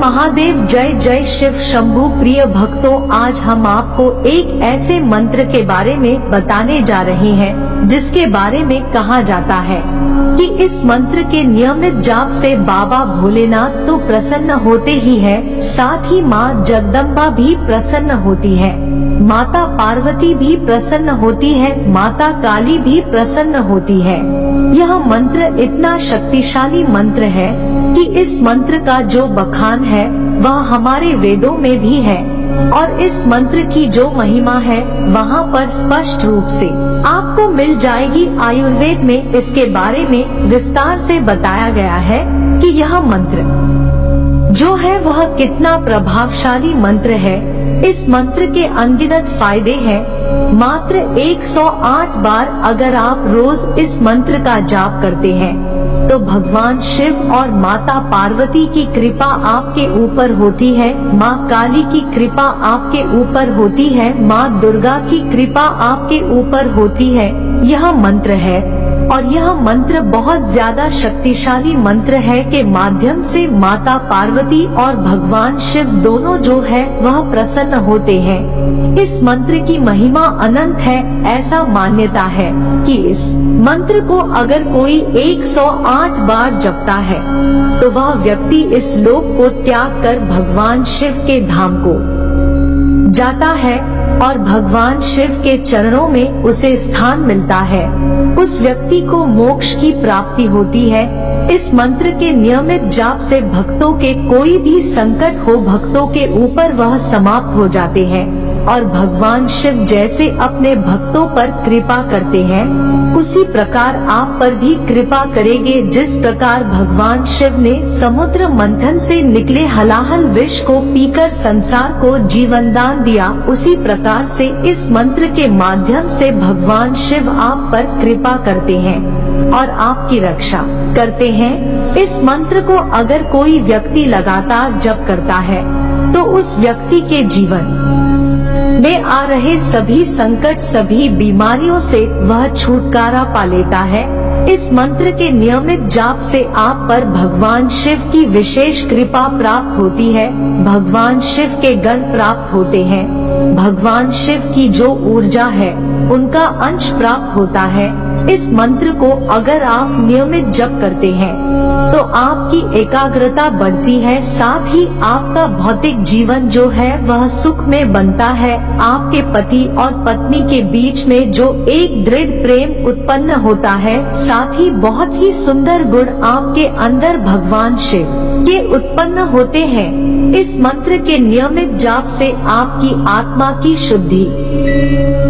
महादेव, जय जय शिव शंभू। प्रिय भक्तों, आज हम आपको एक ऐसे मंत्र के बारे में बताने जा रहे हैं जिसके बारे में कहा जाता है कि इस मंत्र के नियमित जाप से बाबा भोलेनाथ तो प्रसन्न होते ही है, साथ ही माँ जगदम्बा भी प्रसन्न होती है, माता पार्वती भी प्रसन्न होती है, माता काली भी प्रसन्न होती है। यह मंत्र इतना शक्तिशाली मंत्र है कि इस मंत्र का जो बखान है वह हमारे वेदों में भी है, और इस मंत्र की जो महिमा है वहाँ पर स्पष्ट रूप से आपको मिल जाएगी। आयुर्वेद में इसके बारे में विस्तार से बताया गया है कि यह मंत्र जो है वह कितना प्रभावशाली मंत्र है। इस मंत्र के अनगिनत फायदे हैं। मात्र 108 बार अगर आप रोज इस मंत्र का जाप करते हैं तो भगवान शिव और माता पार्वती की कृपा आपके ऊपर होती है, माँ काली की कृपा आपके ऊपर होती है, माँ दुर्गा की कृपा आपके ऊपर होती है। यह मंत्र है और यह मंत्र बहुत ज्यादा शक्तिशाली मंत्र है के माध्यम से माता पार्वती और भगवान शिव दोनों जो है वह प्रसन्न होते हैं। इस मंत्र की महिमा अनंत है। ऐसा मान्यता है कि इस मंत्र को अगर कोई 108 बार जपता है तो वह व्यक्ति इस लोक को त्याग कर भगवान शिव के धाम को जाता है और भगवान शिव के चरणों में उसे स्थान मिलता है। उस व्यक्ति को मोक्ष की प्राप्ति होती है। इस मंत्र के नियमित जाप से भक्तों के कोई भी संकट हो भक्तों के ऊपर वह समाप्त हो जाते हैं, और भगवान शिव जैसे अपने भक्तों पर कृपा करते हैं उसी प्रकार आप पर भी कृपा करेंगे। जिस प्रकार भगवान शिव ने समुद्र मंथन से निकले हलाहल विष को पीकर संसार को जीवन दान दिया, उसी प्रकार से इस मंत्र के माध्यम से भगवान शिव आप पर कृपा करते हैं और आपकी रक्षा करते हैं। इस मंत्र को अगर कोई व्यक्ति लगातार जप करता है तो उस व्यक्ति के जीवन में आ रहे सभी संकट, सभी बीमारियों से वह छुटकारा पा लेता है। इस मंत्र के नियमित जाप से आप पर भगवान शिव की विशेष कृपा प्राप्त होती है, भगवान शिव के गण प्राप्त होते हैं, भगवान शिव की जो ऊर्जा है उनका अंश प्राप्त होता है। इस मंत्र को अगर आप नियमित जप करते हैं तो आपकी एकाग्रता बढ़ती है, साथ ही आपका भौतिक जीवन जो है वह सुख में बनता है। आपके पति और पत्नी के बीच में जो एक दृढ़ प्रेम उत्पन्न होता है, साथ ही बहुत ही सुंदर गुण आपके अंदर भगवान शिव के उत्पन्न होते हैं। इस मंत्र के नियमित जाप से आपकी आत्मा की शुद्धि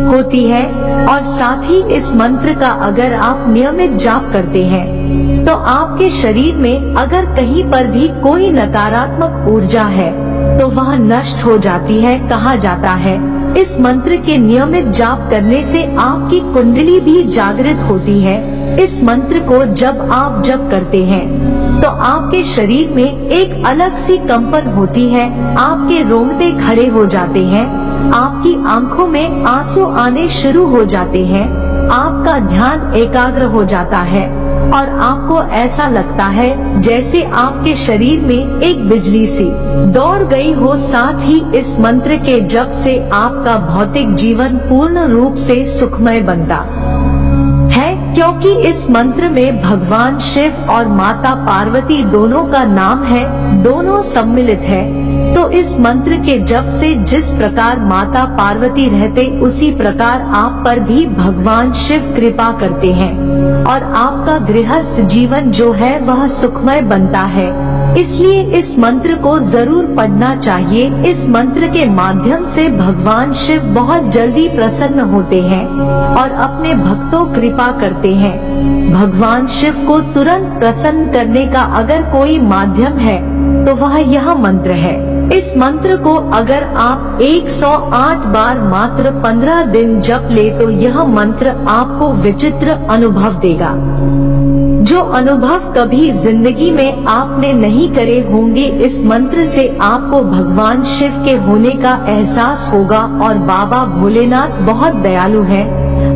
होती है, और साथ ही इस मंत्र का अगर आप नियमित जाप करते हैं तो आपके शरीर में अगर कहीं पर भी कोई नकारात्मक ऊर्जा है तो वह नष्ट हो जाती है। कहा जाता है इस मंत्र के नियमित जाप करने से आपकी कुंडली भी जागृत होती है। इस मंत्र को जब आप जप करते हैं तो आपके शरीर में एक अलग सी कंपन होती है, आपके रोंगटे खड़े हो जाते हैं, आपकी आंखों में आंसू आने शुरू हो जाते हैं, आपका ध्यान एकाग्र हो जाता है और आपको ऐसा लगता है जैसे आपके शरीर में एक बिजली सी दौड़ गई हो। साथ ही इस मंत्र के जप से आपका भौतिक जीवन पूर्ण रूप से सुखमय बनता है, क्योंकि इस मंत्र में भगवान शिव और माता पार्वती दोनों का नाम है, दोनों सम्मिलित है। तो इस मंत्र के जप से जिस प्रकार माता पार्वती रहते उसी प्रकार आप पर भी भगवान शिव कृपा करते हैं और आपका गृहस्थ जीवन जो है वह सुखमय बनता है। इसलिए इस मंत्र को जरूर पढ़ना चाहिए। इस मंत्र के माध्यम से भगवान शिव बहुत जल्दी प्रसन्न होते हैं और अपने भक्तों कृपा करते हैं। भगवान शिव को तुरंत प्रसन्न करने का अगर कोई माध्यम है तो वह यह मंत्र है। इस मंत्र को अगर आप 108 बार मात्र 15 दिन जप ले तो यह मंत्र आपको विचित्र अनुभव देगा, जो अनुभव कभी जिंदगी में आपने नहीं करे होंगे। इस मंत्र से आपको भगवान शिव के होने का एहसास होगा और बाबा भोलेनाथ बहुत दयालु है,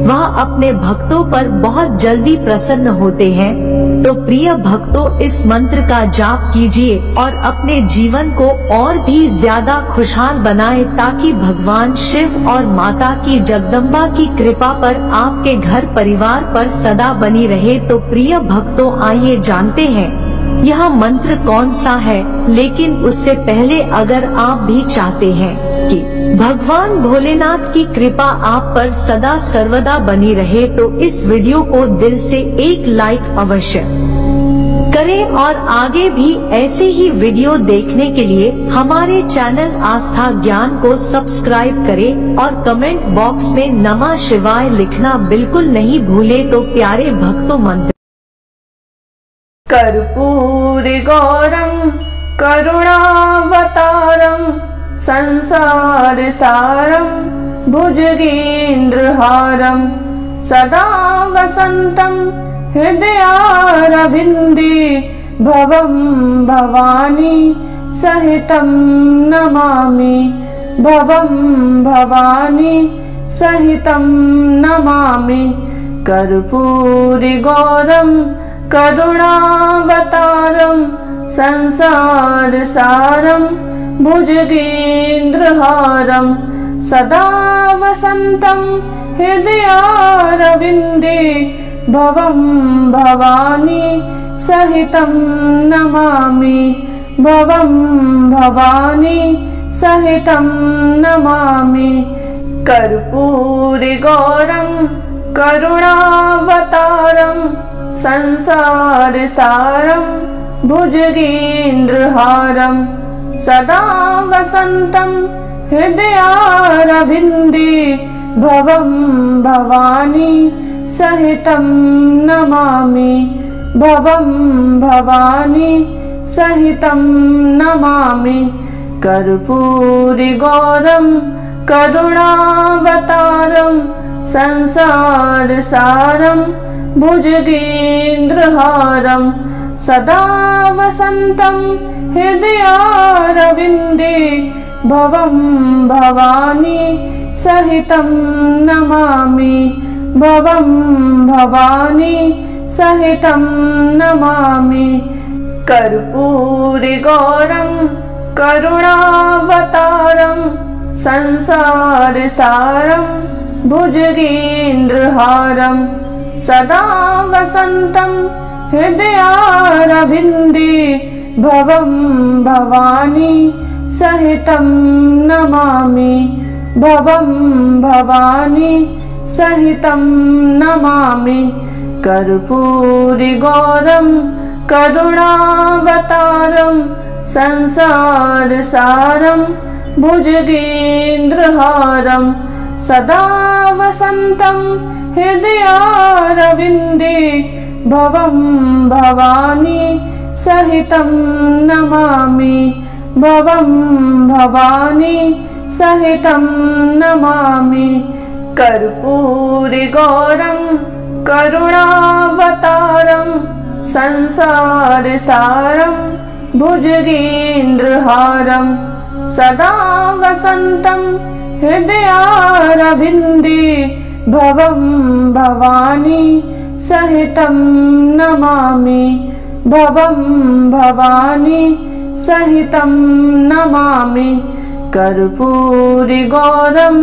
वह अपने भक्तों पर बहुत जल्दी प्रसन्न होते हैं। तो प्रिय भक्तों इस मंत्र का जाप कीजिए और अपने जीवन को और भी ज्यादा खुशहाल बनाएं, ताकि भगवान शिव और माता की जगदम्बा की कृपा पर आपके घर परिवार पर सदा बनी रहे। तो प्रिय भक्तों आइए जानते हैं यह मंत्र कौन सा है। लेकिन उससे पहले अगर आप भी चाहते हैं कि भगवान भोलेनाथ की कृपा आप पर सदा सर्वदा बनी रहे, तो इस वीडियो को दिल से एक लाइक अवश्य करें और आगे भी ऐसे ही वीडियो देखने के लिए हमारे चैनल आस्था ज्ञान को सब्सक्राइब करें और कमेंट बॉक्स में नमः शिवाय लिखना बिल्कुल नहीं भूले। तो प्यारे भक्तों मंत्र कर्पूरी गौरम करुणावतारम संसार सारम भुजगेन्द्रहारम सदा वसंतम हृदयारविंदे भवं भवानी सहितं नमामि भवं भवानी सहितं नमामि। कर्पूरी गौरम करुणावतारम संसार सारम भुजगेन्द्रहारम सदा वसंतम हृदयारविंदे भवं भवानी सहितं नमामि भवं भवानी सहितं नमामि। कर्पूरी गौरम करुणावतारम संसार सारम भुजगेन्द्रहारम सदा वसंतम हृदयारविंदे भवं भवानी सहितं नमामि भवं भवानी सहितं नमामि। कर्पूरी गौरम करुणावतारम संसार सारम भुजगेन्द्रहारम सदा वसंतम हृदयारविंदे भवं भवानी सहितं नमामि भवं भवानी सहितं नमामि। कर्पूरी गौरम करुणावतारम संसार सारम भुजगेन्द्रहारम सदा वसंतम हृदयारविंदे भवं भवानी सहितं नमामि भवं भवानी सहितं नमामि। कर्पूरी गौरम करुणावतारम संसार सारम भुजगेन्द्रहारम सदा वसंतम हृदयारविंदे भवं भवानी सहितं नमामि भवं भवानी सहितं नमामि। कर्पूरी गौरम करुणावतारम संसार सारम भुजगेन्द्रहारम सदा वसंतम हृदयारविंदे भवं भवानी सहितं नमामि भवं भवानी सहितं नमामि। कर्पूरी गौरम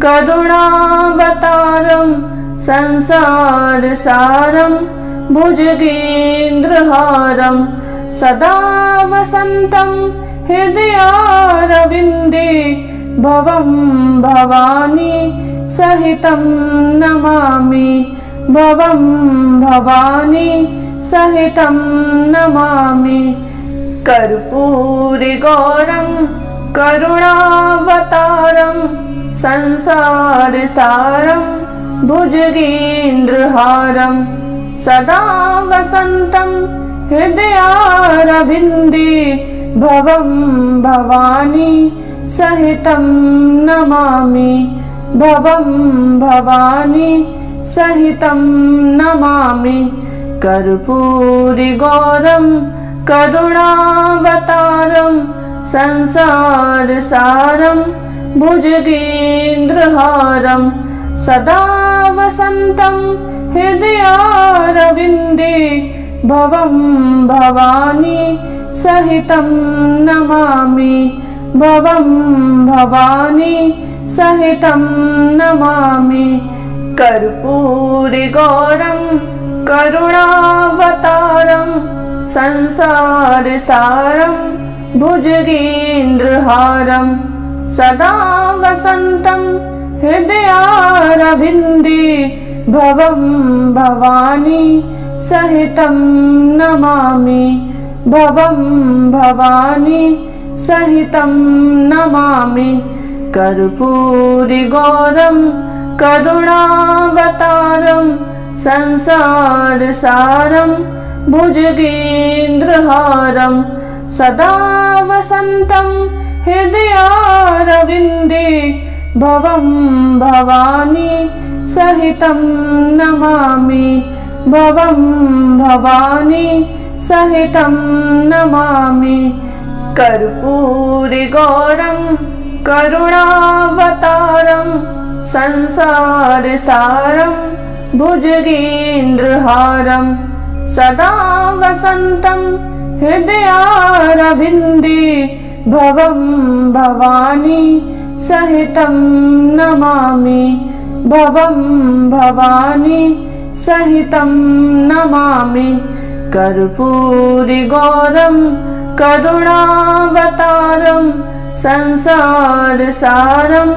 करुणावतारम संसार सारम भुजगेन्द्रहारम सदा वसंतम हृदयारविंदे भवं भवानी सहितं नमामि भवं भवानी सहितं नमामि। कर्पूरी गौरम करुणावतारम संसार सारम भुजगेन्द्रहारम सदा वसंतम हृदयारविंदे भवं भवानी सहितं नमामि भवं भवानी सहितं नमामि। कर्पूरी गौरम करुणावतारम संसार सारम भुजगेन्द्रहारम सदा वसंतम हृदयारविंदे भवं भवानी सहितं नमामि भवं भवानी सहितं नमामि कर्पूरिगौरं करुणावतारं संसारसारं भुजगेन्द्रहारं सदा वसन्तं हृदयारविन्दे भवं भवानी सहितं नमामि भवं भवानी सहितं नमामि कर्पूरिगौरं करुणावतारं संसारसारं भुजगेन्द्रहारं सदा वसन्तं हृदयारविन्दे भवं भवानी सहितं नमामि भवं भवानी सहितं नमामि कर्पूरिगौरं करुणावतारं संसारसारं भुजगेन्द्रहारं सदा वसन्तं हृदयारविन्दे भवं भवानी सहितं नमामि भवं भवानी सहितं नमामि कर्पूरिगौरं करुणावतारं संसारसारं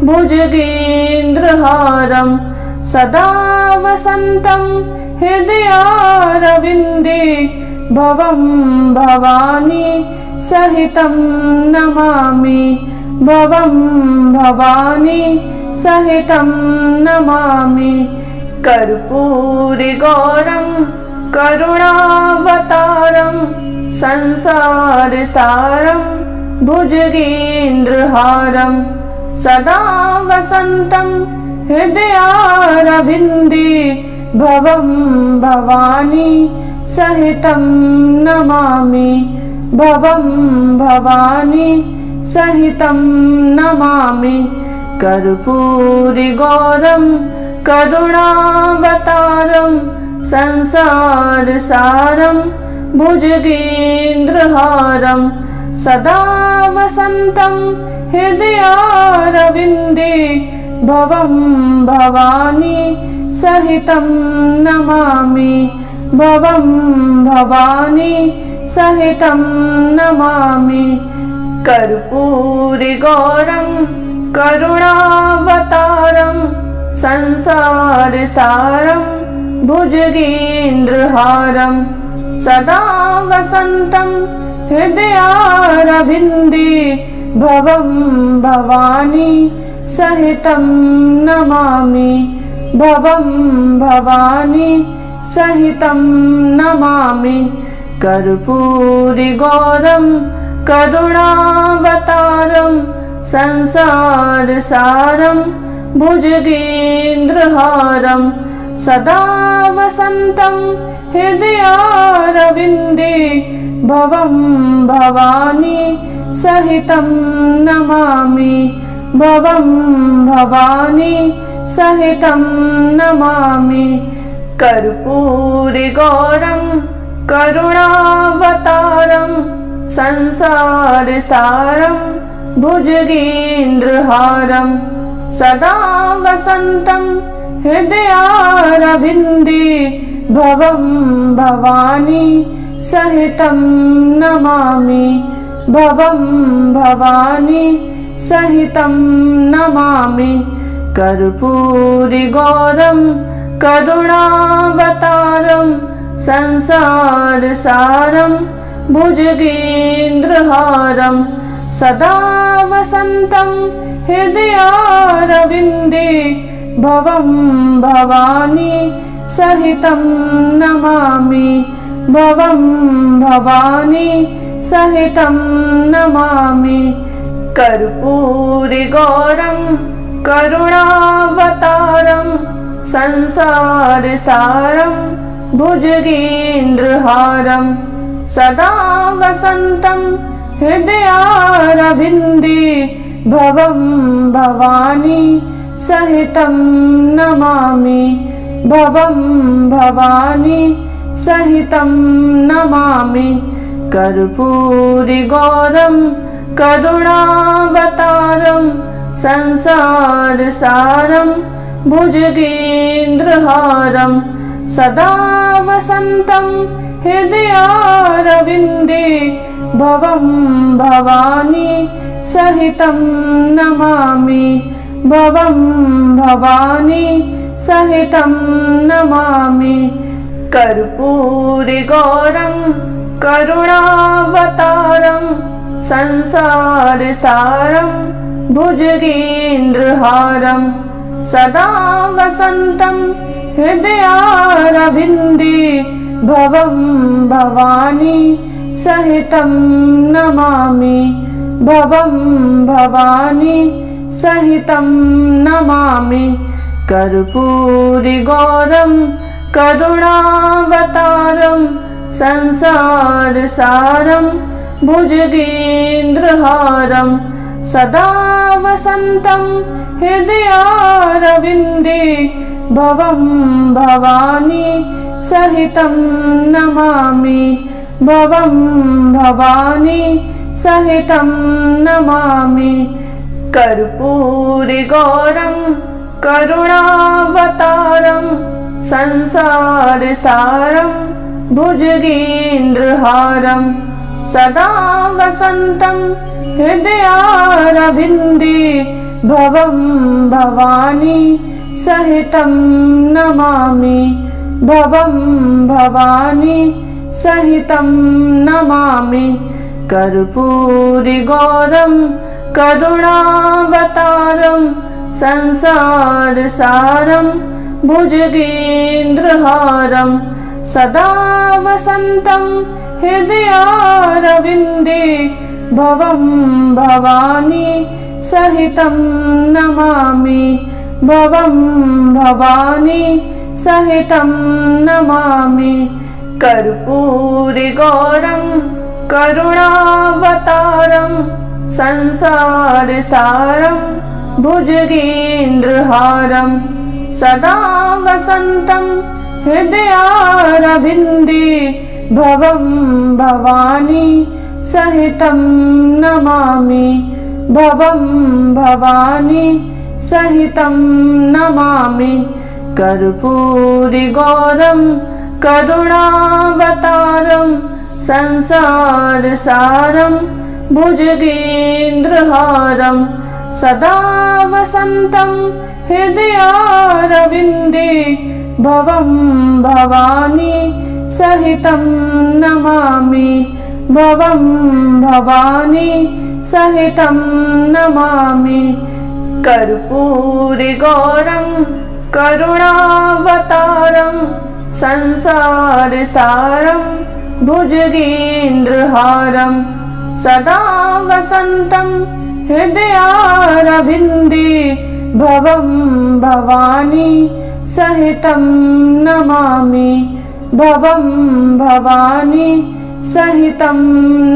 भुजगेन्द्रहारं सदा वसन्तं हृदयारविन्दे भवं भवानी सहितं नमामि भवं भवानी सहितं नमामि कर्पूरिगौरं करुणावतारं संसारसारं भुजगेन्द्रहारं सदा वसन्तं हृदयारविन्दे भवं भवानी सहितं नमामि भवं भवानी सहितं नमामि कर्पूरिगौरं करुणावतारं संसारसारं भुजगेन्द्रहारं सदा वसन्तं हृदयारविन्दे भवं भवानी सहितं नमामि भवं भवानी सहितं नमामि कर्पूरिगौरं करुणावतारं संसारसारं भुजगेन्द्रहारं सदा वसन्तं हृदयारविन्दे भवं भवानी सहितं नमामि भवं भवानी सहितं नमामि कर्पूरिगौरं करुणावतारं संसारसारं भुजगेन्द्रहारं सदा वसन्तं हृदयारविन्दे भवं भवानी सहितं नमामि भवं भवानी सहितं नमामि कर्पूरिगौरं करुणावतारं संसारसारं भुजगेन्द्रहारं सदा वसन्तं हृदयारविन्दे भवं भवानी सहितं नमामि भवं भवानी सहितं नमामि कर्पूरिगौरं करुणावतारं संसारसारं भुजगेन्द्रहारं सदा वसन्तं हृदयारविन्दे भवं भवानी सहितं नमामि भवं भवानी सहितं नमामि कर्पूरिगौरं करुणावतारं संसारसारं भुजगेन्द्रहारं सदा वसन्तं हृदयारविन्दे भवं भवानी सहितं नमामि भवं भवानी सहितं नमामि कर्पूरिगौरं करुणावतारं संसारसारं भुजगेन्द्रहारं सदा वसन्तं हृदयारविन्दे भवं भवानी सहितं नमामि भवं भवानी सहितं नमामि कर्पूरिगौरं करुणावतारं संसारसारं भुजगेन्द्रहारं सदा वसन्तं हृदयारविन्दे भवं भवानी सहितं नमामि भवं भवानी सहितं नमामि कर्पूरिगौरं करुणावतारं संसारसारं भुजगेन्द्रहारं सदा वसन्तं हृदयारविन्दे भवं भवानी सहितं नमामि भवं भवानी सहितं नमामि कर्पूरिगौरं करुणावतारं संसारसारं भुजगेन्द्रहारं सदा वसन्तं हृदयारविन्दे भवं भवानी सहितं नमामि भवं भवानी सहितं नमामि कर्पूरिगौरं करुणावतारं संसारसारं भुजगेन्द्रहारं सदा वसन्तं हृदयारविन्दे भवं भवानी सहितं नमामि भवं भवानी सहितं नमामि कर्पूरिगौरं करुणावतारं संसारसारं भुजगेन्द्रहारं सदा वसन्तं हृदयारविन्दे भवं भवानी सहितं नमामि भवं भवानी सहितं नमामि कर्पूरिगौरं करुणावतारं संसारसारं भुजगेन्द्रहारं सदा वसन्तं हृदयारविन्दे भवं भवानी सहितं नमामि भवं भवानी सहितं नमामि कर्पूरिगौरं करुणावतारं संसारसारं भुजगेन्द्रहारं सदा वसन्तं हृदयारविन्दे भवं भवानी सहितं नमामि भवं भवानी सहितं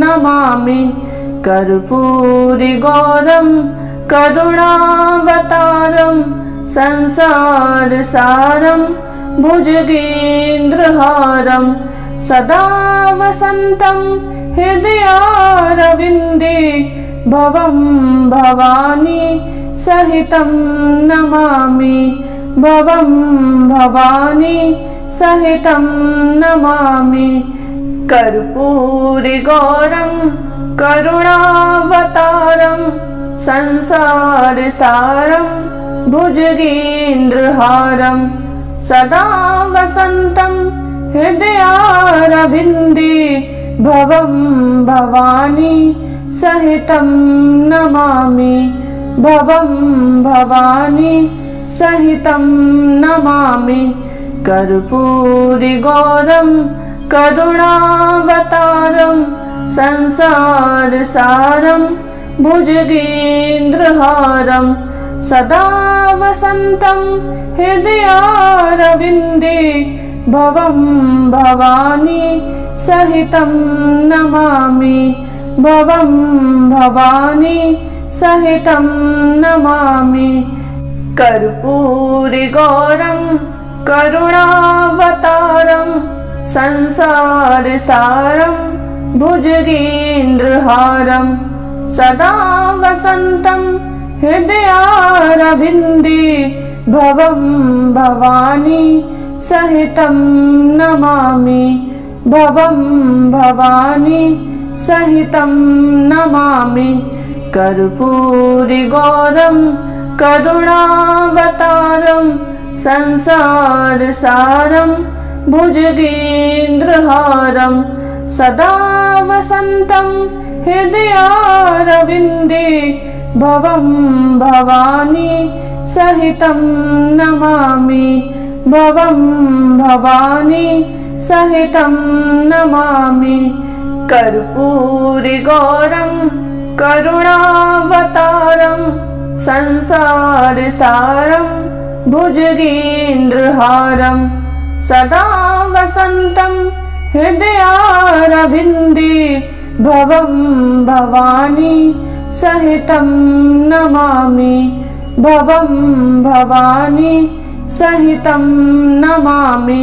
नमामि कर्पूरिगौरं करुणावतारं संसारसारं भुजगेन्द्रहारं सदा वसन्तं हृदयारविन्दे भवं भवानी सहितं नमामि भवं भवानी सहितं नमामि कर्पूरिगौरं करुणावतारं संसारसारं भुजगेन्द्रहारं सदा वसन्तं हृदयारविन्दे भवं भवानी सहितं नमामि भवं भवानी सहितं नमामि कर्पूरिगौरं करुणावतारं संसारसारं भुजगेन्द्रहारं सदा वसन्तं हृदयारविन्दे भवं भवानी सहितं नमामि भवं भवानी सहितं नमामि कर्पूरिगौरं करुणावतारं संसारसारं भुजगेन्द्रहारं सदा वसन्तं हृदयारविन्दे भवं भवानी सहितं नमामि भवं भवानी सहितं नमामि कर्पूरिगौरं करुणावतारं संसारसारं भुजगेन्द्रहारं सदा वसन्तं हृदयारविन्दे भवं भवानी सहितं नमामि भवं भवानी सहितं नमामि कर्पूरिगौरं करुणावतारं संसारसारं भुजगेन्द्रहारं सदा वसन्तं हृदयारविन्दे भवं भवानी सहितं नमामि भवं भवानी सहितं नमामि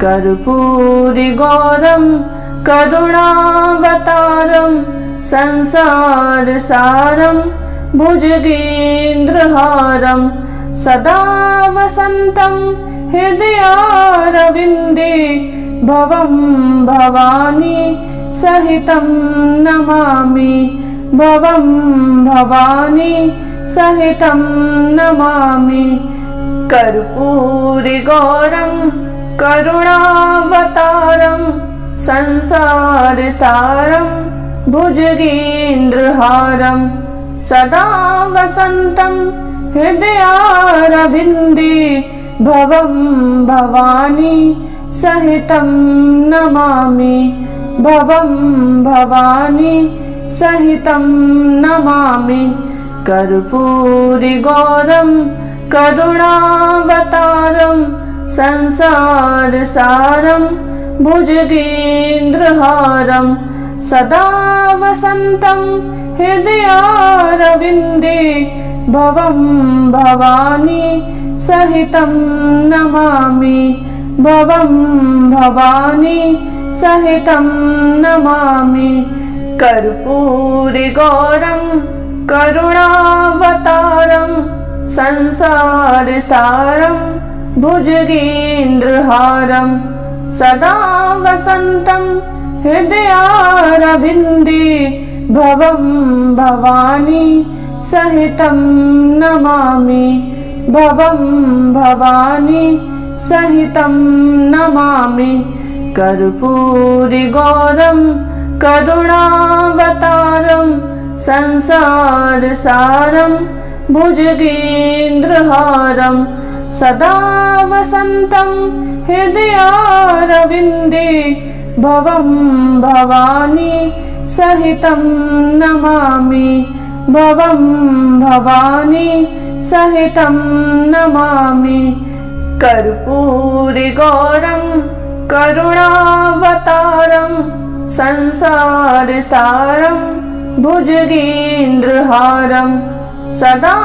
कर्पूरिगौरं करुणावतारं संसारसारं भुजगेन्द्रहारं सदा वसन्तं हृदयारविन्दे भवं भवानी सहितं नमामि भवं भवानी सहितं नमामि कर्पूरिगौरं करुणावतारं संसारसारं भुजगेन्द्रहारं सदा वसन्तं हृदयारविन्दे भवं भवानी सहितं नमामि भवं भवानी सहितं नमामि कर्पूरिगौरं करुणावतारं संसारसारं भुजगेन्द्रहारं सदा वसन्तं हृदयारविन्दे भवं भवानी सहितं नमामि भवं भवानी सहितं नमामि कर्पूरिगौरं करुणावतारं संसारसारं भुजगेन्द्रहारं सदा वसन्तं हृदयारविन्दे भवं भवानी सहितं नमामि भवं भवानी सहितं नमामि कर्पूरिगौरं करुणावतारं संसारसारं भुजगेन्द्रहारं सदा वसन्तं हृदयारविन्दे भवं भवानी सहितं नमामि भवं भवानी सहितं नमामि कर्पूरिगौरं करुणावतारं संसारसारं भुजगेन्द्रहारं सदा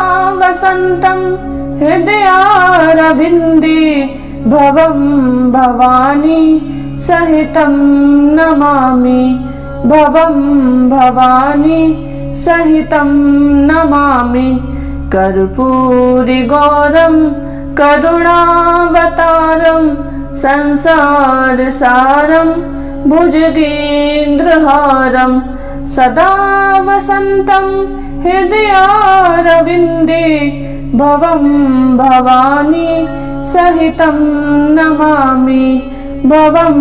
वसन्तं हृदयारविन्दे भवं भवानी सहितं नमामि भवं भवानी सहितं नमामि कर्पूरिगौरं करुणावतारं संसारसारं भुजगेन्द्रहारं सदा वसन्तं हृदयारविन्दे भवं भवानी सहितं नमामि भवं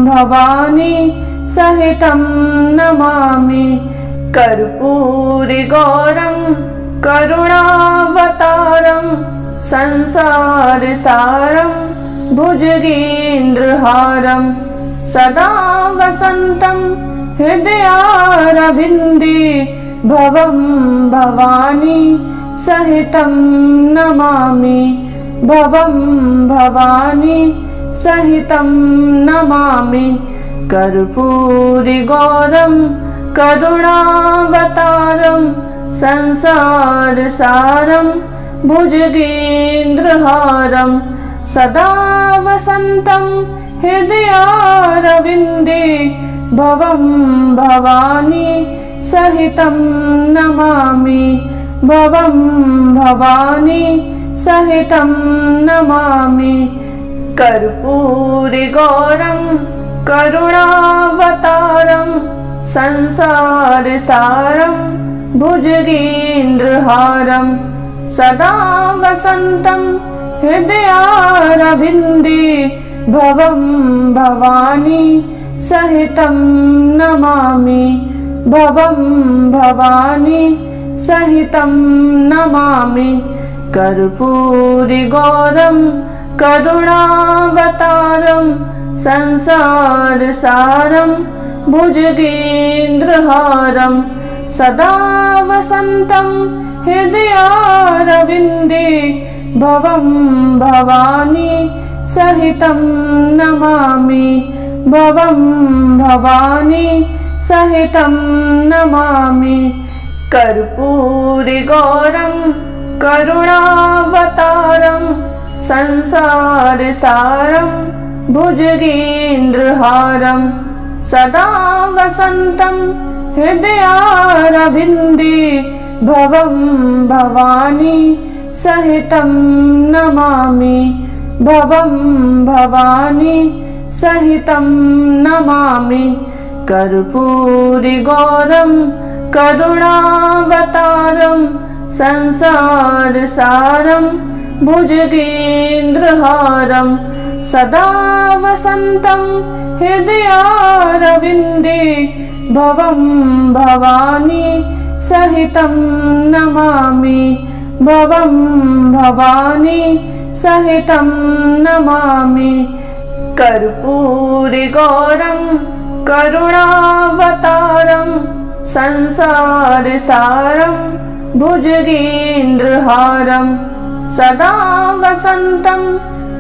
भवानी सहितं नमामि कर्पूरिगौरं करुणावतारं संसारसारं भुजगेन्द्रहारं सदा वसन्तं हृदयारविन्दे भवं भवानी सहितं नमामि भवं भवानी सहितं नमामि कर्पूरिगौरं करुणावतारं संसारसारं भुजगेन्द्रहारं सदा वसन्तं हृदयारविन्दे भवं भवानी सहितं नमामि भवं भवानी सहितं नमामि कर्पूरिगौरं करुणावतारं संसारसारं भुजगेन्द्रहारं सदा वसन्तं हृदयारविन्दे भवं भवानी सहितं नमामि भवं भवानी सहितं नमामि कर्पूरिगौरं करुणावतारं संसारसारं भुजगेन्द्रहारं सदा वसन्तं हृदयारविन्दे भवं भवानी सहितं नमामि भवं भवानी सहितं नमामि कर्पूरिगौरं करुणावतारं संसारसारं भुजगेन्द्रहारं सदा वसन्तं हृदयारविन्दे भवं भवानी सहितं नमामि भवं भवानी सहितं नमामि कर्पूरिगौरं करुणावतारं संसारसारं भुजगेन्द्रहारं सदा वसन्तं हृदयारविन्दे भवं भवानी सहितं नमामि भवं भवानी सहितं नमामि कर्पूरिगौरं करुणावतारं संसारसारं भुजगेन्द्रहारं सदा वसन्तं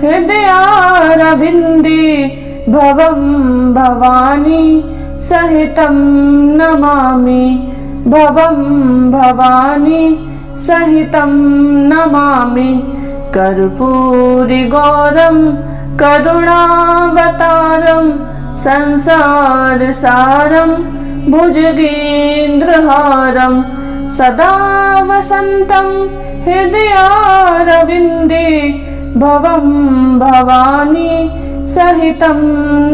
हृदयारविन्दे भवं भवानी सहितं नमामि भवं भवानी सहितं नमामि कर्पूरिगौरं करुणावतारं संसारसारं भुजगेन्द्रहारं सदा वसन्तं हृदयारविन्दे भवं भवानी सहितं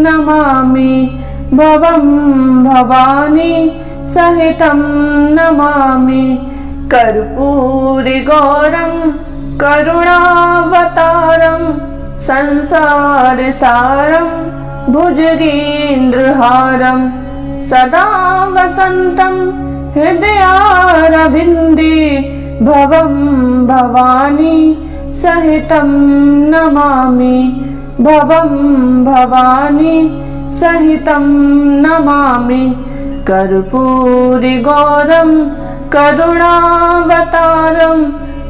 नमामि भवं भवानी सहितं नमामि कर्पूरिगौरं करुणावतारं संसारसारं भुजगेन्द्रहारं सदा वसन्तं हृदयारविन्दे भवं भवानी सहितं नमामि भवं भवानी सहितं नमामि कर्पूरिगौरं करुणावतारं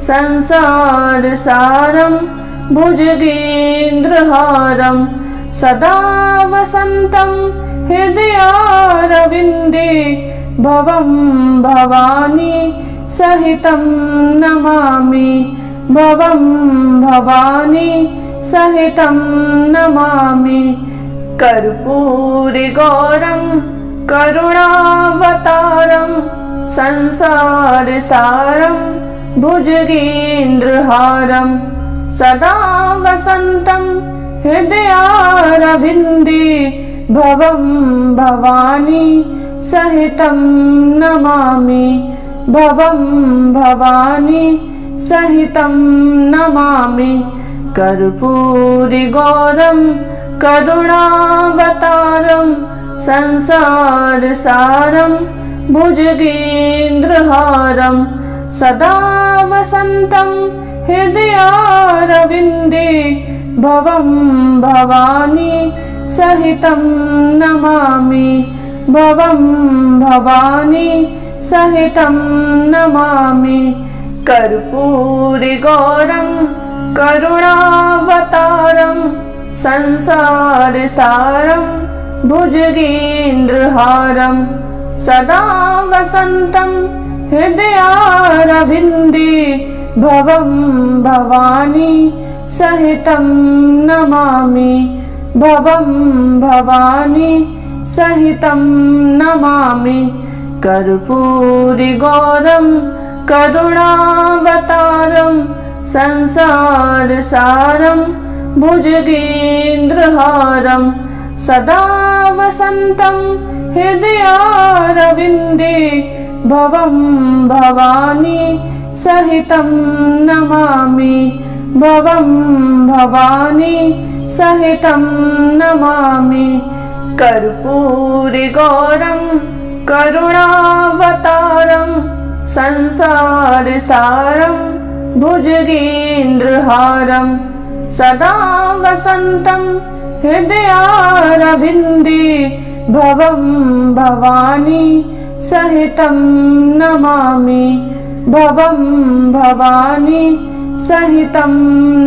संसारसारं भुजगेन्द्रहारं सदा वसन्तं हृदयारविन्दे भवं भवानी सहितं नमामि भवं भवानी सहितं नमामि कर्पूरिगौरं करुणावतारं संसारसारं भुजगेन्द्रहारं सदा वसन्तं हृदयारविन्दे भवं भवानी सहितं नमामि भवं भवानी सहितं नमामि कर्पूरिगौरं करुणावतारं संसारसारं भुजगेन्द्रहारं सदा वसन्तं हृदयारविन्दे भवं भवानी सहितं नमामि भवं भवानी सहितं नमामि कर्पूरिगौरं करुणावतारं संसारसारं भुजगेन्द्रहारं सदा वसन्तं हृदयारविन्दे भवं भवानी सहितं नमामि भवं भवानी सहितं नमामि कर्पूरिगौरं करुणावतारं संसारसारं भुजगेन्द्रहारं सदा वसन्तं हृदयारविन्दे भवं भवानी सहितं नमामि भवं भवानी सहितं नमामि कर्पूरिगौरं करुणावतारं संसारसारं भुजगेन्द्रहारं सदा वसन्तं हृदयारविन्दे भवं भवानी सहितं नमामि भवं भवानी सहितं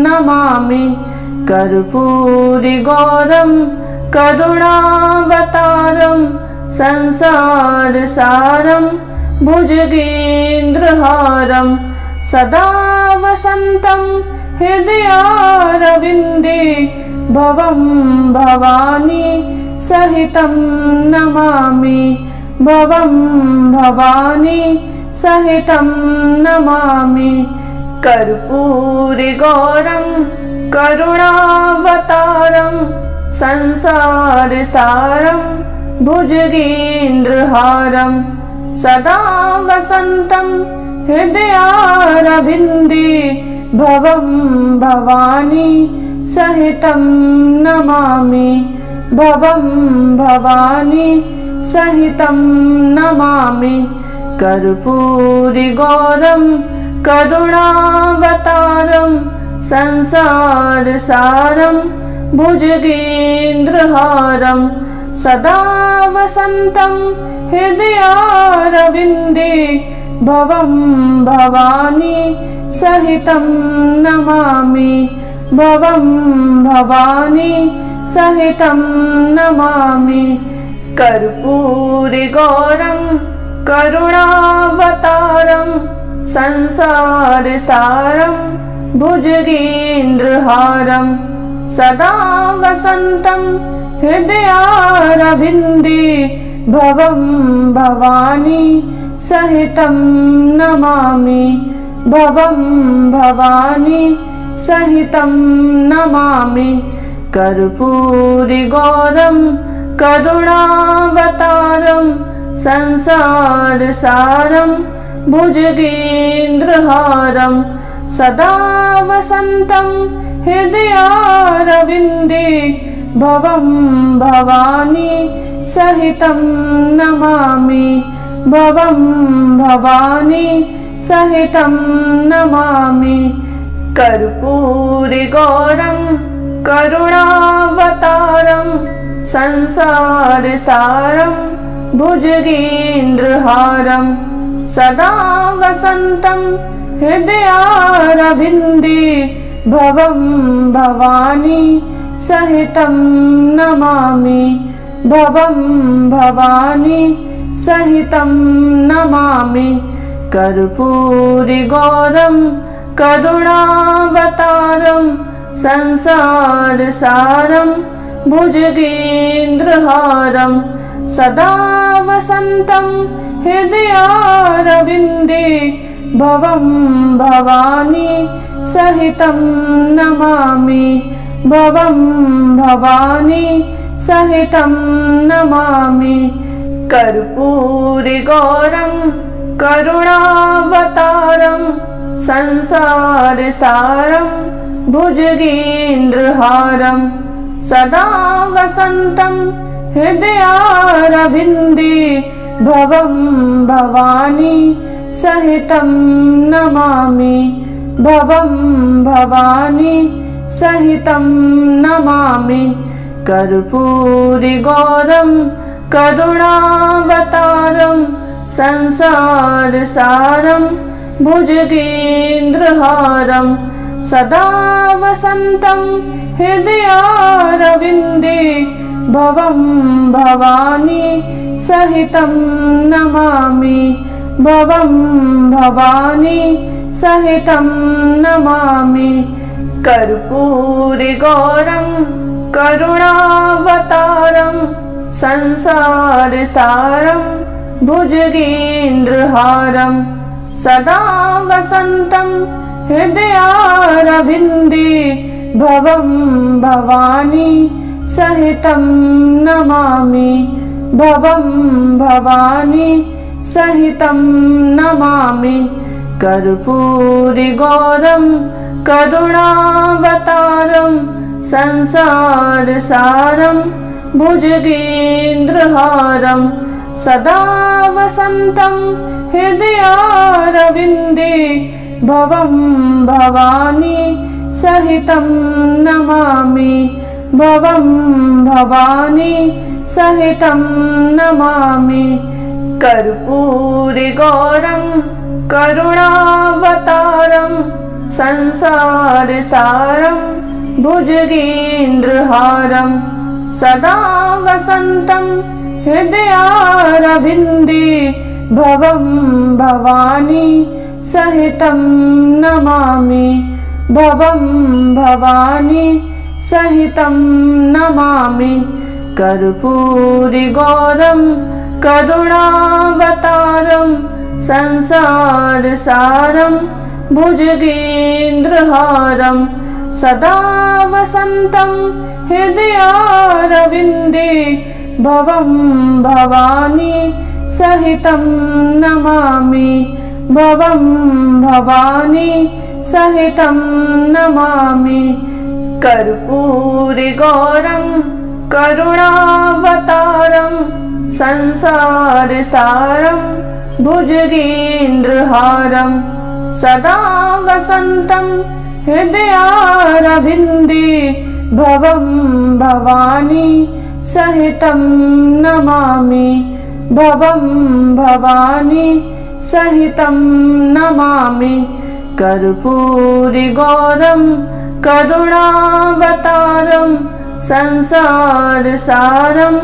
नमामि कर्पूरिगौरं करुणावतारं संसारसारं भुजगेन्द्रहारं सदा वसन्तं हृदयारविन्दे भवं भवानी सहितं नमामि भवं भवानी सहितं नमामि कर्पूरिगौरं करुणावतारं संसारसारं भुजगेन्द्रहारं सदा वसन्तं हृदयारविन्दे भवं भवानी सहितं नमामि भवं भवानी सहितं नमामि कर्पूरिगौरं करुणावतारं संसारसारं भुजगेन्द्रहारं सदा वसन्तं हृदयारविन्दे भवं भवानी सहितं नमामि भवं भवानी सहितं नमामि कर्पूरिगौरं करुणावतारं संसारसारं भुजगेन्द्रहारं सदा वसन्तं हृदयारविन्दे भवं भवानी सहितं नमामि भवं भवानी सहितं नमामि कर्पूरिगौरं करुणावतारं संसारसारं भुजगेन्द्रहारं सदा वसन्तं हृदयारविन्दे भवं भवानी सहितं नमामि भवं भवानी सहितं नमामि कर्पूरिगौरं करुणावतारं संसारसारं भुजगेन्द्रहारं सदा वसन्तं हृदयारविन्दे भवं भवानी सहितं नमामि भवं भवानी सहितं नमामि कर्पूरिगौरं करुणावतारं संसारसारं भुजगेन्द्रहारं सदा वसन्तं हृदयारविन्दे भवं भवानी सहितं नमामि भवं भवानी सहितं नमामि कर्पूरिगौरं करुणावतारं संसारसारं भुजगेन्द्रहारं सदा वसन्तं हृदयारविन्दे भवं भवानी सहितं नमामि भवं भवानी सहितं नमामि कर्पूरिगौरं करुणावतारं संसारसारं भुजगेन्द्रहारं सदा वसन्तं हृदयारविन्दे भवं भवानी सहितं नमामि भवं भवानी सहितं नमामि कर्पूरिगौरं करुणावतारं संसारसारं भुजगेन्द्रहारं सदा वसन्तं हृदयारविन्दे भवं भवानी सहितं नमामि भवं भवानी सहितं नमामि कर्पूरिगौरं करुणावतारं संसारसारं भुजगेन्द्रहारं सदा वसन्तं हृदयारविन्दे भवं भवानी सहितं नमामि भवं भवानी सहितं नमामि कर्पूरिगौरं करुणावतारं संसारसारं भुजगेन्द्रहारं सदा वसन्तं हृदयारविन्दे भवं भवानी सहितं नमामि भवं भवानी सहितं नमामि कर्पूरिगौरं करुणावतारं संसारसारं भुजगेन्द्रहारं सदा वसन्तं हृदयारविन्दे भवं भवानी सहितं नमामि भवं भवानी सहितं नमामि कर्पूरिगौरं करुणावतारं संसारसारं भुजगेन्द्रहारं सदा वसन्तं हृदयारविन्दे भवं भवानी सहितं नमामि भवं भवानी सहितं नमामि कर्पूरिगौरं करुणावतारं संसारसारं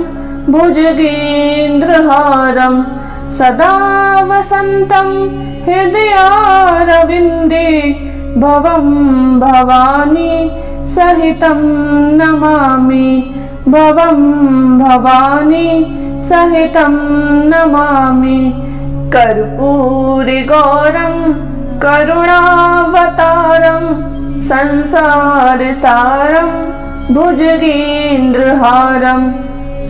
भुजगेन्द्रहारं सदा वसन्तं हृदयारविन्दे भवं भवानी सहितं नमामि भवं भवानी सहितं नमामि कर्पूरिगौरं करुणावतारं संसारसारं भुजगेन्द्रहारं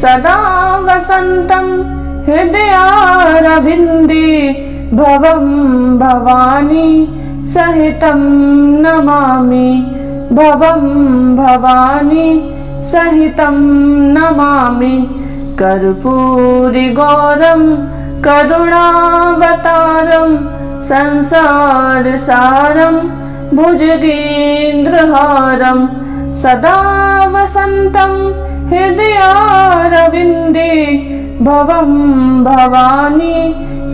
सदा वसन्तं हृदयारविन्दे भवं भवानी सहितं नमामि भवं भवानी सहितं नमामि कर्पूरिगौरं करुणावतारं संसारसारं भुजगेन्द्रहारं सदा वसन्तं हृदयारविन्दे भवं भवानी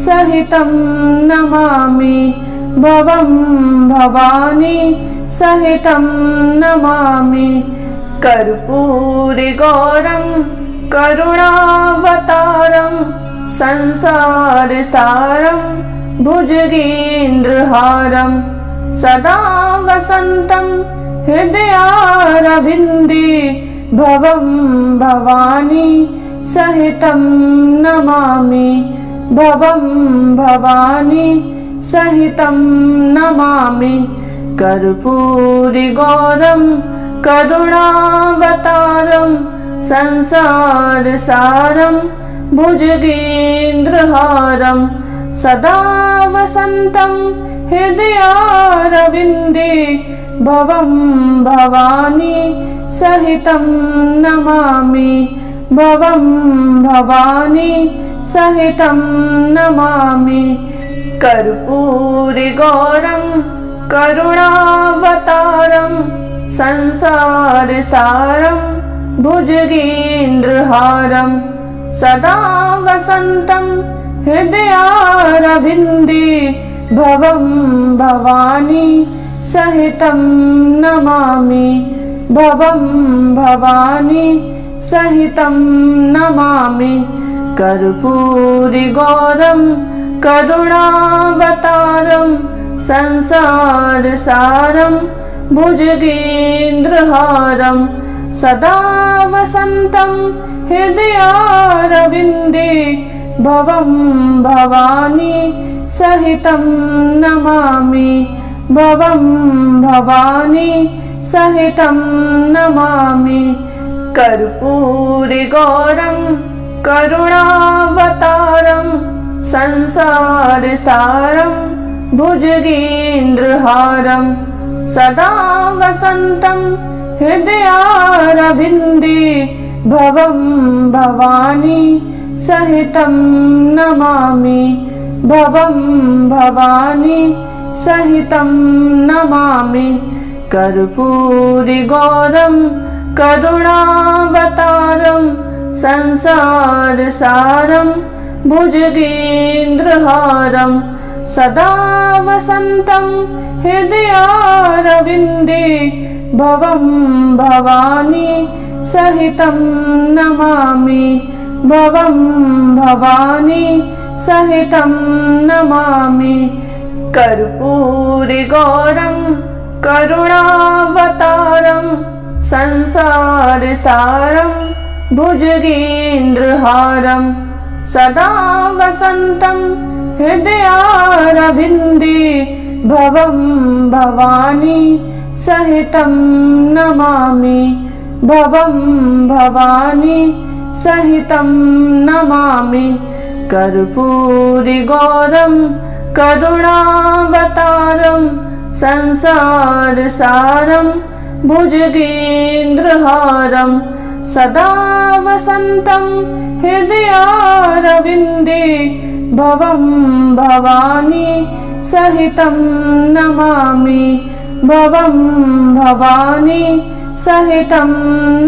सहितं नमामि भवं भवानी सहितं नमामि कर्पूरिगौरं करुणावतारं संसारसारं भुजगेन्द्रहारं सदा वसन्तं हृदयारविन्दे भवं भवानी सहितं नमामि भवं भवानी सहितं नमामि कर्पूरिगौरं करुणावतारं संसारसारं भुजगेन्द्रहारं सदा वसन्तं हृदयारविन्दे भवं भवानी सहितं नमामि भवं भवानी सहितं नमामि कर्पूरिगौरं करुणावतारं संसारसारं भुजगेन्द्रहारं सदा वसन्तं हृदयारविन्दे भवं भवानी सहितं नमामि भवं भवानी सहितं नमामि कर्पूरिगौरं करुणावतारं संसारसारं भुजगेन्द्रहारं सदा वसन्तं हृदयारविन्दे भवं भवानी सहितं नमामि भवं भवानी सहितं नमामि कर्पूरगौरं करुणावतारं संसारसारं भुजगेन्द्रहारं सदा वसन्तं हृदयारविन्दे भवं भवानी सहितं नमामि भवं भवानी सहितं नमामि कर्पूरगौरं करुणावतारं संसारसारं भुजगेन्द्रहारं सदा वसन्तं हृदयारविन्दे भवं भवानी सहितं नमामि भवं भवानी सहितं नमामि कर्पूरगौरं करुणावतारं संसारसारं भुजगेन्द्रहारं सदा वसन्तं हृदयारविन्दे भवं भवानी सहितं नमामि भवं भवानी सहितं नमामि कर्पूरगौरं करुणावतारं संसारसारं भुजगेन्द्रहारं सदा वसन्तं हृदयारविन्दे भवं भवानी सहितं नमामि भवं भवानी सहितं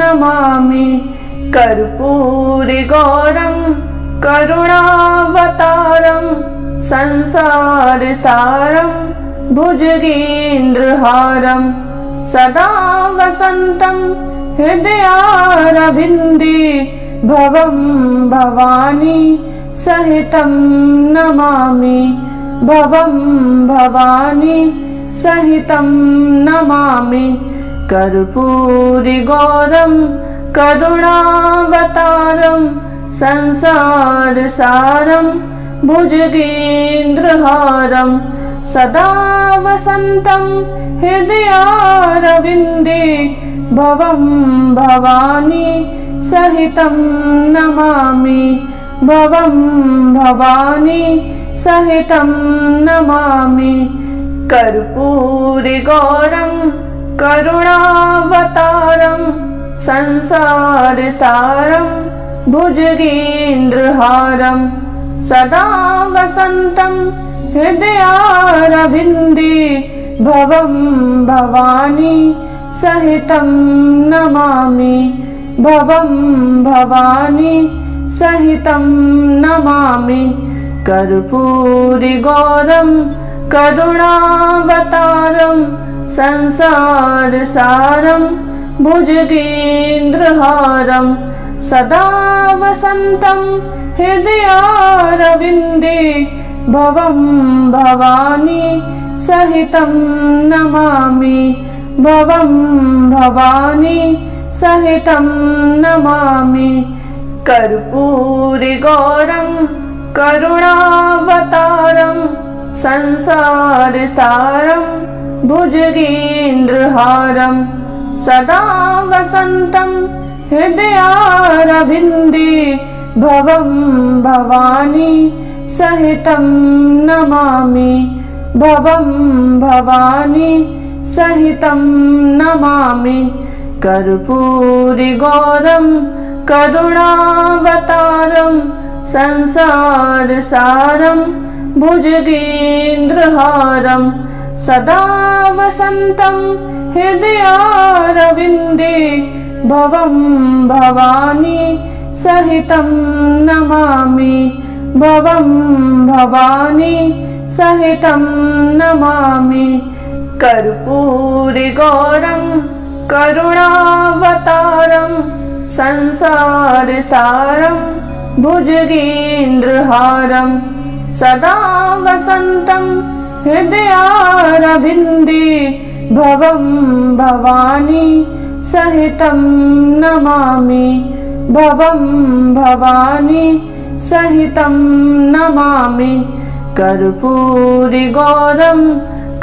नमामि कर्पूरगौरं करुणावतारं संसारसारं भुजगेन्द्रहारं सदा वसन्तं हृदयारविन्दे भवं भवानी सहितं नमामि भवं भवानी सहितं नमामि कर्पूरगौरं करुणावतारं संसारसारं भुजगेन्द्रहारं सदा वसन्तं हृदयारविन्दे भवं भवानी सहितं नमामि भवं भवानी सहितं नमामि कर्पूरगौरं करुणावतारं संसारसारं भुजगेन्द्रहारं सदा वसन्तं हृदयारविन्दे भवं भवानी सहितं नमामि भवं भवानी सहितं नमामि कर्पूरगौरं करुणावतारं संसारसारं भुजगेन्द्रहारं सदा वसन्तं हृदयारविन्दे भवं भवानी सहितं नमामि भवं भवानी सहितं नमामि कर्पूरगौरं करुणावतारं संसारसारं भुजगेन्द्रहारं सदा वसन्तं हृदयारविन्दे भवं भवानी सहितं नमामि भवं भवानी सहितं नमामि कर्पूरगौरं करुणावतारं संसारसारं भुजगेन्द्रहारं सदा वसन्तं हृदयारविन्दे भवं भवानी सहितं नमामि भवं भवानी सहितं नमामि कर्पूरगौरं करुणावतारं संसारसारं भुजगेन्द्रहारं सदा वसन्तं हृदयारविन्दे भवं भवानी सहितं नमामि भवं भवानी सहितं नमामि कर्पूरिगौरं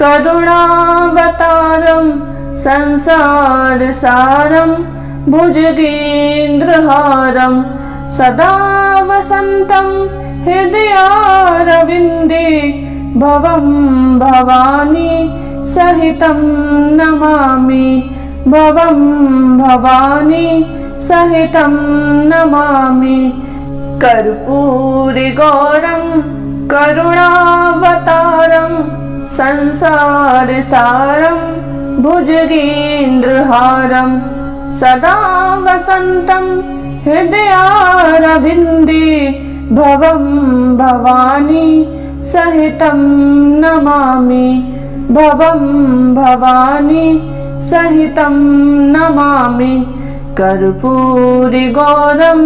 करुणावतारं संसारसारं भुजगेन्द्रहारं सदा वसन्तं हृदयारविन्दे भवं भवानी सहितं नमामि भवं भवानी सहितं नमामि कर्पूरिगौरं करुणावतारं संसारसारं भुजगेन्द्रहारं सदा वसन्तं हृदयारविन्दे भवं भवानी सहितं नमामि भवं भवानी सहितं नमामि कर्पूरिगौरं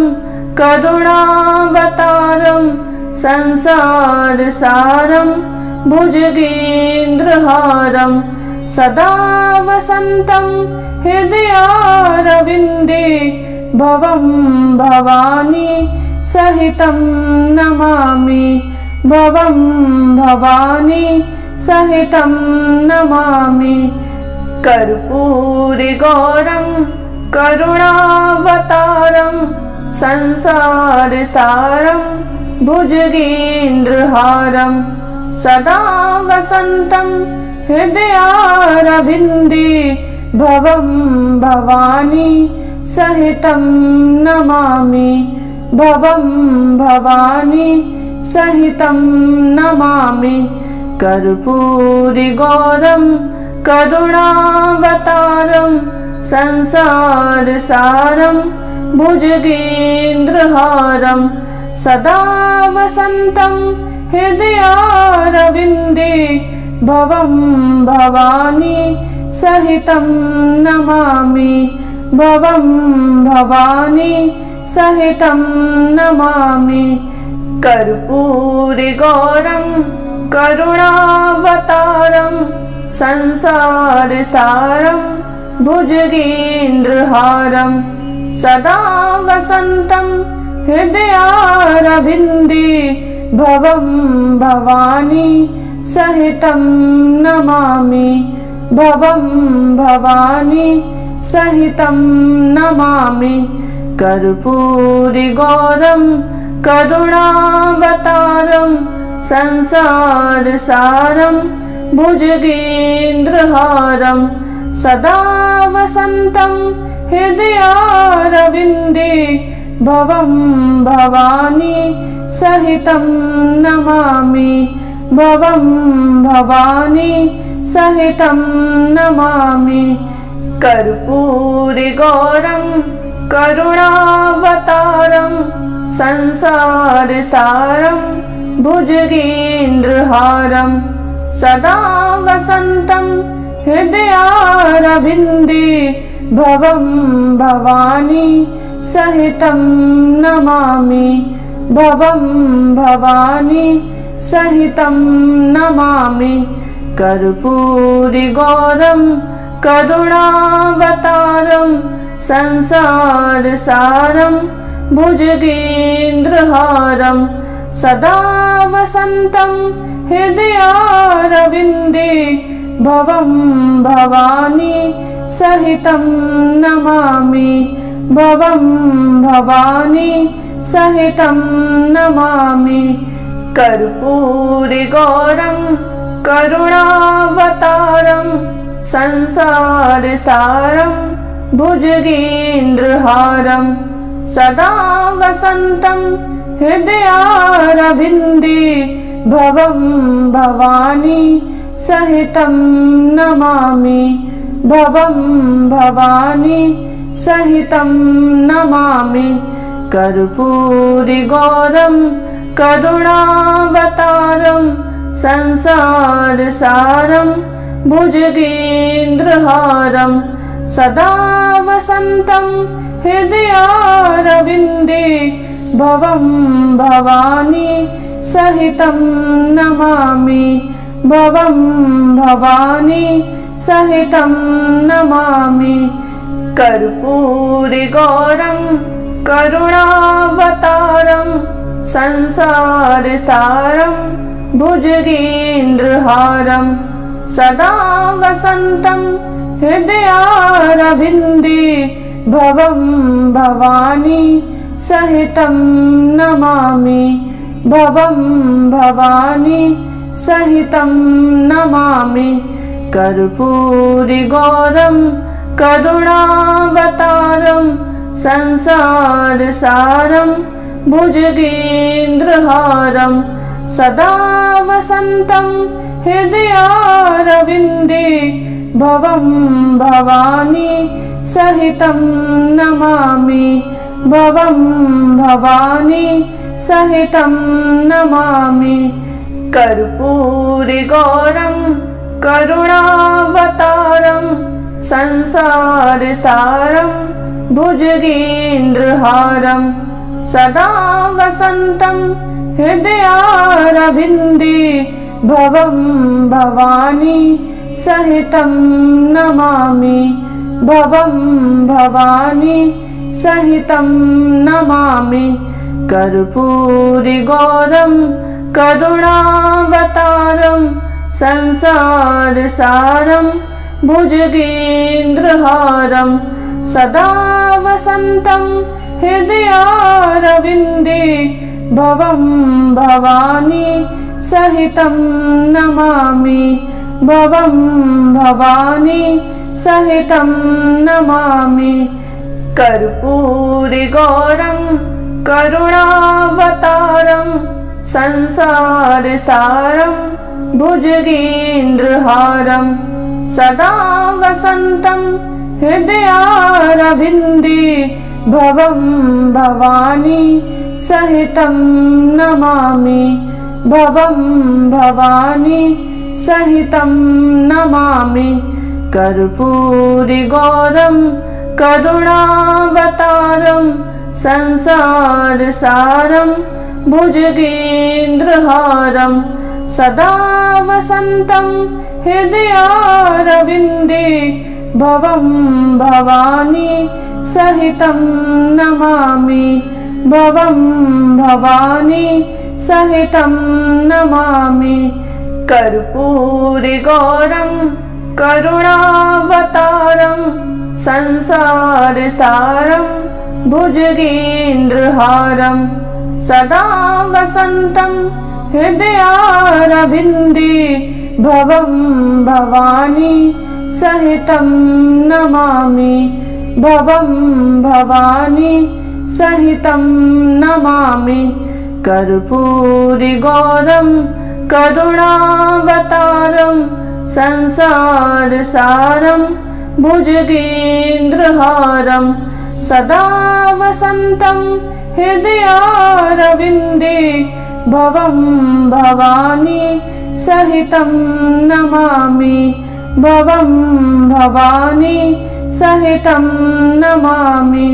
करुणावतारं संसारसारं भुजगेन्द्रहारं सदा वसन्तं हृदयारविन्दे भवं भवानी सहितं नमामि भवं भवानी सहितं नमामि कर्पूरिगौरं करुणावतारं संसारसारं भुजगेन्द्रहारं सदा वसन्तं हृदयारविन्दे भवं भवानी सहितं नमामि भवं भवानी सहितं नमामि कर्पूरिगौरं करुणावतारं संसारसारं भुजगेन्द्रहारं सदा वसन्तं हृदयारविन्दे भवं भवानी सहितं नमामि भवं भवानी सहितं नमामि कर्पूरिगौरं करुणावतारं संसारसारं भुजगेन्द्रहारं सदा वसन्तं हृदयारविन्दे भवं भवानी सहितं नमामि भवं भवानी सहितं नमामि कर्पूरिगौरं करुणावतारं संसारसारं भुजगेन्द्रहारं सदा वसन्तं हृदयारविन्दे भवं भवानी सहितं नमामि भवं भवानी सहितं नमामि कर्पूरिगौरं करुणावतारं संसारसारं भुजगेन्द्रहारं सदा वसन्तं हृदयारविन्दे भवं भवानी सहितं नमामि भवं भवानी सहितं नमामि कर्पूरिगौरं करुणावतारं संसारसारं भुजगेन्द्रहारं सदा वसन्तं हृदयारविन्दे भवं भवानी सहितं नमामि भवं भवानी सहितं नमामि कर्पूरिगौरं करुणावतारं संसारसारं भुजगेन्द्रहारं सदा वसन्तं हृदयारविन्दे भवं भवानी सहितं नमामि भवं भवानी सहितं नमामि कर्पूरिगौरं करुणावतारं संसारसारं भुजगेन्द्रहारं सदा वसन्तं हृदयारविन्दे भवं भवानी सहितं नमामि भवं भवानी सहितं नमामि कर्पूरिगौरं करुणावतारं संसारसारं भुजगेन्द्रहारं सदा वसन्तं हृदयारविन्दे भवं भवानी सहितं नमामि। भवं भवानी सहितं नमामि। कर्पूरिगौरं करुणावतारं संसारसारं भुजगेन्द्रहारं सदा वसन्तं हृदयारविन्दे भवं भवानी सहितं नमामि। भवं भवानी सहितं नमामि। कर्पूरिगौरं करुणावतारं संसारसारं भुजगेन्द्रहारं सदा वसन्तं हृदयारविन्दे भवं भवानी सहितं नमामि। भवं भवानी सहितं नमामि। कर्पूरिगौरं करुणावतारं संसारसारं भुजगेन्द्रहारं सदा वसन्तं हृदयारविन्दे भवं भवानी सहितं नमामि। भवं भवानी सहितं नमामि। कर्पूरिगौरं करुणावतारं संसारसारं भुजगेन्द्रहारं सदा वसन्तं हृदयारविन्दे भवं भवानी सहितं नमामि। भवं भवानी सहितं नमामि। कर्पूरिगौरं करुणावतारं संसारसारं भुजगेन्द्रहारं सदा वसन्तं हृदयारविन्दे भवं भवानी सहितं नमामि। भवं भवानी सहितं नमामि। कर्पूरिगौरं करुणावतारं संसारसारं भुजगेन्द्रहारं सदा वसन्तं हृदयारविन्दे भवं भवानी सहितं नमामि। भवं भवानी सहितं नमामि। कर्पूरिगौरं करुणावतारं संसारसारं भुजगेन्द्रहारं सदा वसन्तं हृदयारविन्दे भवं भवानी सहितं नमामि। भवं भवानी सहितं नमामि।